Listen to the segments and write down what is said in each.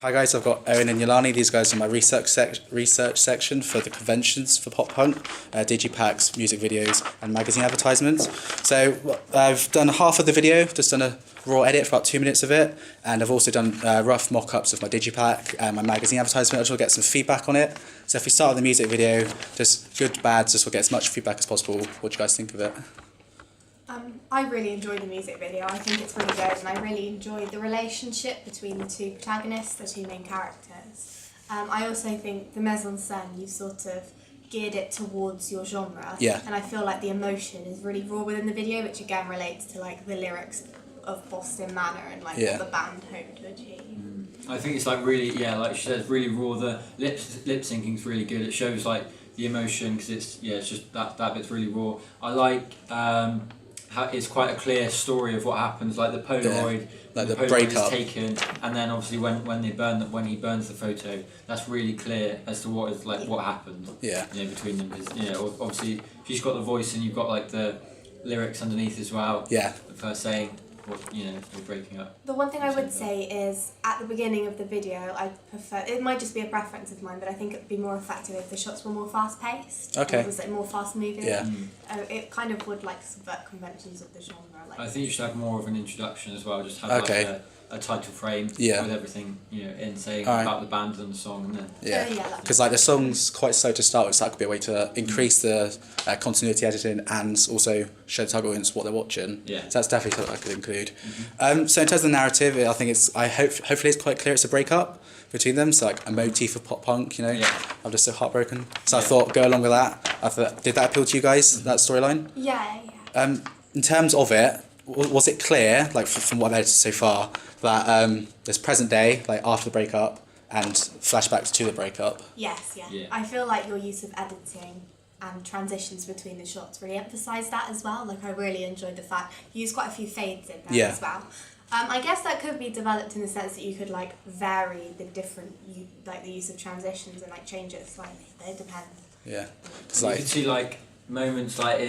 Hi guys, I've got Owen and Yolani. These guys are my research section for the conventions for pop punk, digipacks, music videos, and magazine advertisements. So I've done half of the video, just done a raw edit for about 2 minutes of it, and I've also done rough mock-ups of my digipack and my magazine advertisement. I just want to get some feedback on it. So if we start with the music video, just good, bad, just we'll get as much feedback as possible. What do you guys think of it? I really enjoyed the music video. I think it's really good, and I really enjoyed the relationship between the two protagonists, the two main characters. I also think the mise en scène, you sort of geared it towards your genre. Yeah. And I feel like the emotion is really raw within the video, which again relates to like the lyrics of Boston Manor and like what the band hoped to achieve. I think it's like really, like she says, really raw. The lip syncing's really good. It shows like the emotion because it's just that bit's really raw. I like how it's quite a clear story of what happens. Like the Polaroid, like the Polaroid breakup is taken, and then obviously when he burns the photo, that's really clear as to what is like what happened. Between them because obviously if you've got the voice and you've got like the lyrics underneath as well. Yeah. The first saying. We're breaking up. The one thing I would say is at the beginning of the video, I prefer, it might just be a preference of mine, but I think it would be more effective if the shots were more fast paced. Okay. It was like more fast moving. Yeah. It kind of would like subvert conventions of the genre. Like. I think you should have more of an introduction as well. Just have like a title frame with everything in saying about the band and the song, and then because like the song's quite slow to start with, so that could be a way to increase the continuity editing and also show the target audience what they're watching. Yeah. So that's definitely something I could include. So in terms of the narrative, I think hopefully it's quite clear it's a breakup between them. So like a motif of pop punk, I'm just so heartbroken. So I thought go along with that. I thought, did that appeal to you guys? That storyline? Yeah. In terms of it, was it clear, like from what I've edited so far, that there's present day, like after the breakup, and flashbacks to the breakup? Yes, yeah. I feel like your use of editing and transitions between the shots really emphasised that as well. Like I really enjoyed the fact you used quite a few fades in there as well. I guess that could be developed in the sense that you could like vary the the use of transitions and like change it slightly. But it depends. Yeah. You could see like moments like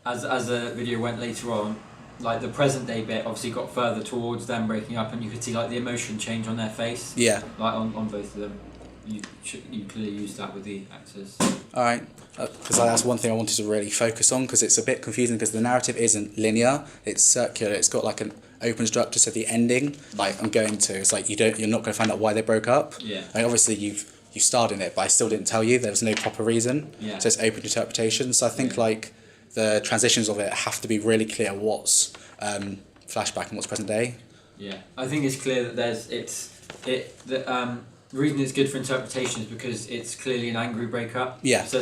as the video went later on. Like the present day bit obviously got further towards them breaking up, and you could see like the emotion change on their face. Yeah. Like on both of them. You clearly used that with the actors. Alright, because that's one thing I wanted to really focus on, because it's a bit confusing because the narrative isn't linear, it's circular, it's got like an open structure, so the ending, like I'm going to, it's like you're not going to find out why they broke up. Yeah. Like obviously you starred in it, but I still didn't tell you, there was no proper reason. Yeah. So it's open interpretation, so I think like the transitions of it have to be really clear what's flashback and what's present day. Yeah, I think it's clear that the reason it's good for interpretation is because it's clearly an angry breakup. Yeah. So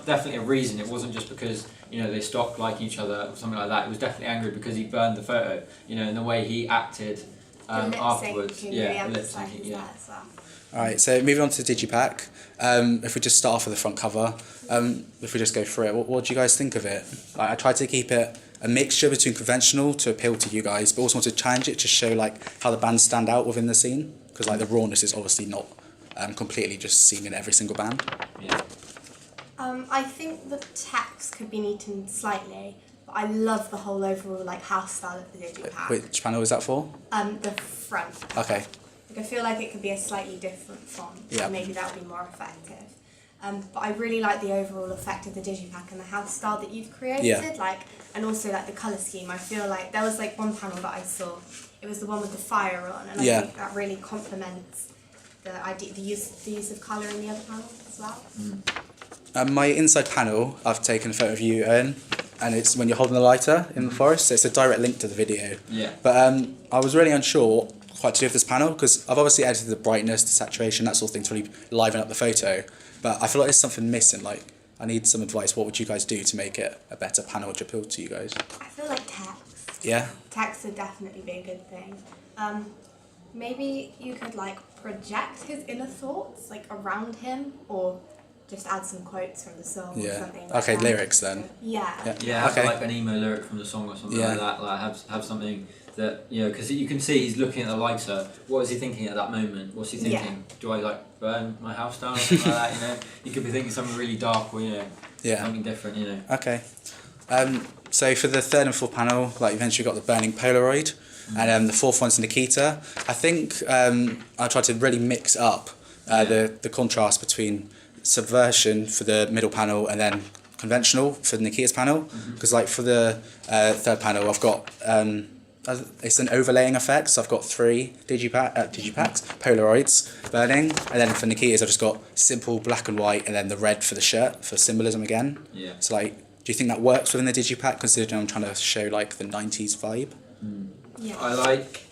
definitely a reason. It wasn't just because they stopped liking each other or something like that. It was definitely angry because he burned the photo. And the way he acted afterwards. Yeah. Lip syncing. Yeah. Alright, so moving on to the digipack. If we just start off with the front cover, if we just go through it, what do you guys think of it? Like, I tried to keep it a mixture between conventional to appeal to you guys, but also want to challenge it to show like how the bands stand out within the scene, because like the rawness is obviously not completely just seen in every single band. Yeah. I think the text could be neatened slightly, but I love the whole overall like house style of the digipack. Which panel is that for? The front. Okay. Like, I feel like it could be a slightly different font. Yeah. Maybe that would be more effective. But I really like the overall effect of the digipack and the house style that you've created. Yeah. And also like the colour scheme. I feel like there was like one panel that I saw. It was the one with the fire on, and I think that really complements the use of colour in the other panel as well. My inside panel, I've taken a photo of you, Owen, and it's when you're holding the lighter in the forest, so it's a direct link to the video. Yeah. But I was really unsure quite to do with this panel, because I've obviously edited the brightness, the saturation, that sort of thing to really liven up the photo, but I feel like there's something missing. Like, I need some advice. What would you guys do to make it a better panel which appealed to you guys? I feel like text. Yeah? Text would definitely be a good thing. Maybe you could like project his inner thoughts like around him, or just add some quotes from the song or something. Okay, like lyrics then. Yeah. Yeah, have like an emo lyric from the song or something like that. Like have something that because you can see he's looking at the lighter. What is he thinking at that moment? What's he thinking? Yeah. Do I like burn my house down or something like that? He could be thinking something really dark or something different. Okay. So for the third and fourth panel, like eventually got the burning Polaroid. and the fourth one's Nikita. I think I tried to really mix up the contrast between subversion for the middle panel and then conventional for Nikita's panel, because like for the third panel I've got it's an overlaying effect, so I've got 3 digipacks, Polaroids burning, and then for Nikita's I've just got simple black and white and then the red for the shirt for symbolism again. Yeah. So like, do you think that works within the digipack, considering I'm trying to show like the 90s vibe? Yeah. I like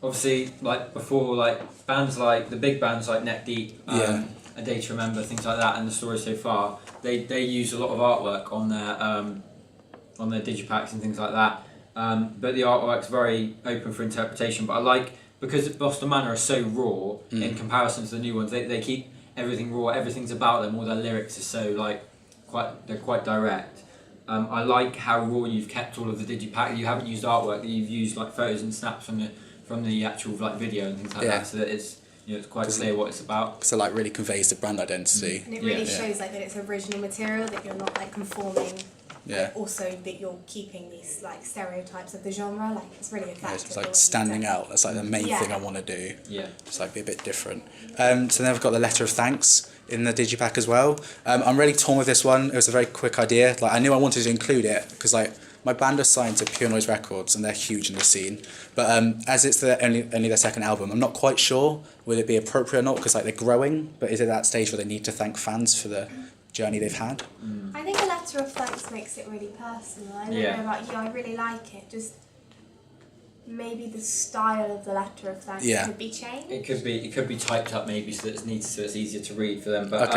obviously like before, like bands like the big bands like Neck Deep, A Day to Remember, things like that, and The Story So Far. They use a lot of artwork on their digipacks and things like that. But the artwork's very open for interpretation. But I like, because Boston Manor are so raw in comparison to the new ones. They keep everything raw. Everything's about them. All their lyrics are so like they're quite direct. I like how raw you've kept all of the digipack. You haven't used artwork. You've used like photos and snaps from the actual like video and things like that. So that it's it's quite clear what it's about. So like really conveys the brand identity. And it really shows like that it's original material, that you're not like conforming. Yeah. Also that you're keeping these like stereotypes of the genre. Like it's really effective. It's like standing out. That's like the main thing I want to do. Yeah. Just like be a bit different. So then I've got the letter of thanks in the digipack as well. I'm really torn with this one. It was a very quick idea. Like I knew I wanted to include it because like my band are signed to Pure Noise Records and they're huge in the scene. But as it's only their second album, I'm not quite sure will it be appropriate or not, because like they're growing. But is it that stage where they need to thank fans for the journey they've had? I think a letter of thanks makes it really personal. I don't know about you, I really like it. Just maybe the style of the letter of thanks could be changed. It could be typed up maybe so it's easier to read for them. But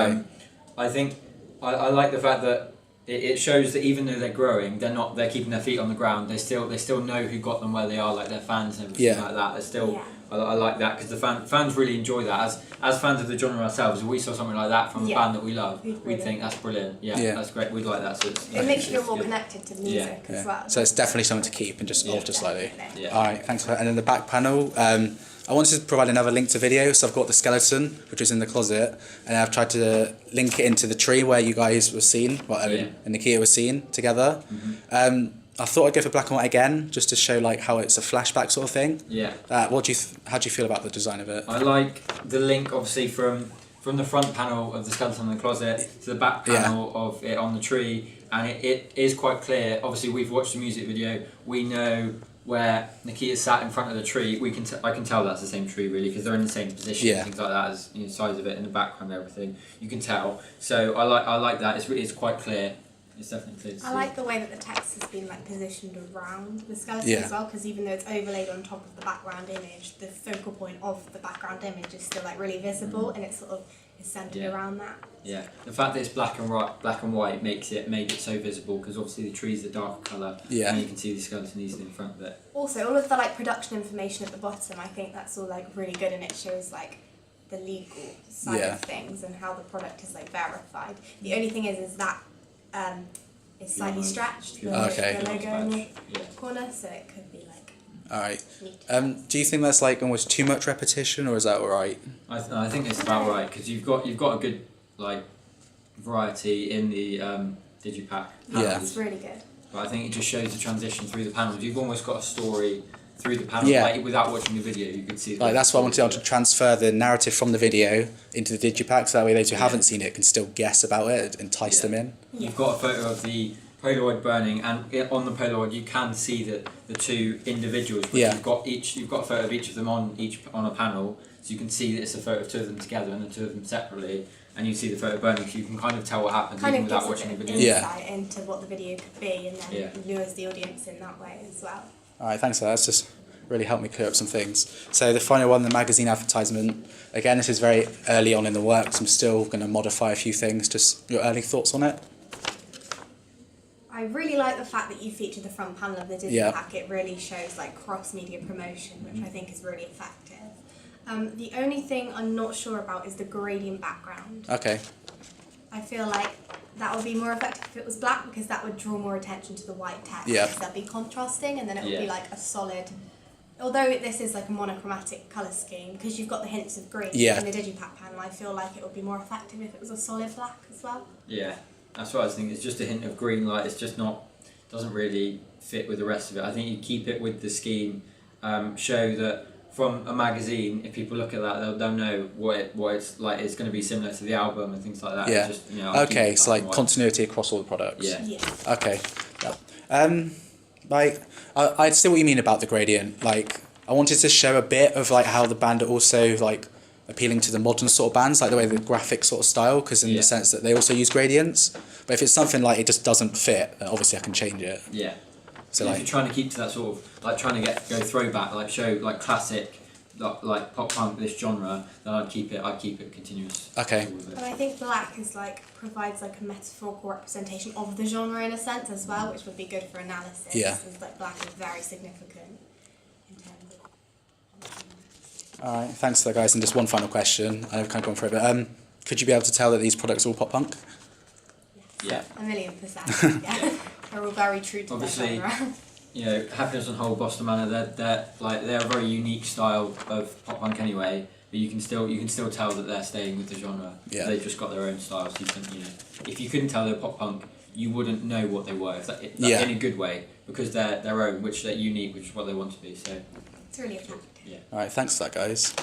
I think I like the fact that it shows that even though they're growing, they're keeping their feet on the ground. They still know who got them where they are, like their fans and everything like that. They're still. I like that because the fans really enjoy that. As fans of the genre ourselves, if we saw something like that from a band that we love, we'd think that's brilliant. Yeah, that's great. We'd like that. So it makes you feel more connected to the music as well. So it's definitely something to keep and just alter slightly. Yeah. All right, thanks for that. And then the back panel, I wanted to provide another link to video, so I've got the skeleton, which is in the closet, and I've tried to link it into the tree where you guys were seen, and Nikita was seen together. I thought I'd go for black and white again, just to show like how it's a flashback sort of thing. Yeah. How do you feel about the design of it? I like the link, obviously, from the front panel of the skeleton in the closet to the back panel of it on the tree, and it is quite clear. Obviously, we've watched the music video. We know where Nikita sat in front of the tree. I can tell that's the same tree really, because they're in the same position and things like that, as size of it in the background and everything. You can tell. So I like that. It's quite clear. It's definitely clear to see. I like the way that the text has been like positioned around the skeleton as well, because even though it's overlaid on top of the background image, the focal point of the background image is still like really visible, and it sort of is centered around that. Yeah, the fact that it's black and white made it so visible, because obviously the tree's a darker colour, and you can see the skeleton easily in front of it. Also, all of the like production information at the bottom, I think that's all like really good, and it shows like the legal side of things and how the product is like verified. The only thing is that it's slightly stretched, the logo in the corner, so it could be like. Alright. Do you think that's like almost too much repetition, or is that alright? I think it's about right, because you've got a good like variety in the digipack panels. Yeah, it's really good. But I think it just shows the transition through the panels. You've almost got a story through the panels. Like, without watching the video, you could see. Like that's why I wanted to transfer the narrative from the video into the digipack, so that way those who haven't seen it can still guess about it, entice them in. You've got a photo of the Polaroid burning, and on the Polaroid you can see that the two individuals. You've got a photo of each of them on a panel, so you can see that it's a photo of two of them together and the two of them separately, and you see the photo burning, so you can kind of tell what happens even without watching the video. Insight into what the video could be, and then lures the audience in that way as well. Alright, thanks for that. That's just really helped me clear up some things. So the final one, the magazine advertisement. Again, this is very early on in the works. I'm still going to modify a few things. Just your early thoughts on it? I really like the fact that you feature the front panel of the digipack. It really shows like cross-media promotion, which I think is really effective. The only thing I'm not sure about is the gradient background. Okay. I feel like that would be more effective if it was black, because that would draw more attention to the white text. Because that'd be contrasting, and then it would be like a solid. Although this is like a monochromatic colour scheme, because you've got the hints of green in the digipack panel, I feel like it would be more effective if it was a solid black as well. Yeah, that's what I was thinking. It's just a hint of green, like it's just not, doesn't really fit with the rest of it. I think you keep it with the scheme show that from a magazine, if people look at that, they'll know what it's like. It's going to be similar to the album and things like that. Yeah. Just, I'll keep Okay, it so black like and white. continuity across all the products. Yeah. Yeah. Okay. Yeah. Like I see what you mean about the gradient. Like I wanted to show a bit of like how the band are also like appealing to the modern sort of bands, like the way the graphic sort of style, because in Yeah. the sense that they also use gradients. But if it's something like it just doesn't fit, then obviously I can change it. Yeah. So And like if you're trying to keep to that sort of like trying to go throwback, like show like classic, like pop punk this genre, then I'd keep it continuous. Okay. with it. And I think black is like provides like a metaphorical representation of the genre in a sense as well, which would be good for analysis. Yeah. Since like black is very significant in terms of. All right, thanks for that, guys. And just one final question. I've kind of gone through it, but could you be able to tell that these products are all pop punk? Yeah. 1,000,000%. Yeah. They're all very true to Obviously, their genre. Happiness on Hold, Boston Manor, they're a very unique style of pop punk anyway. But you can still tell that they're staying with the genre. Yeah. They've just got their own style. So if you couldn't tell they're pop punk, you wouldn't know what they were. Yeah. In a good way, because they're their own, which they're unique, which is what they want to be. So It's really attractive. yeah. All right, thanks for that, guys.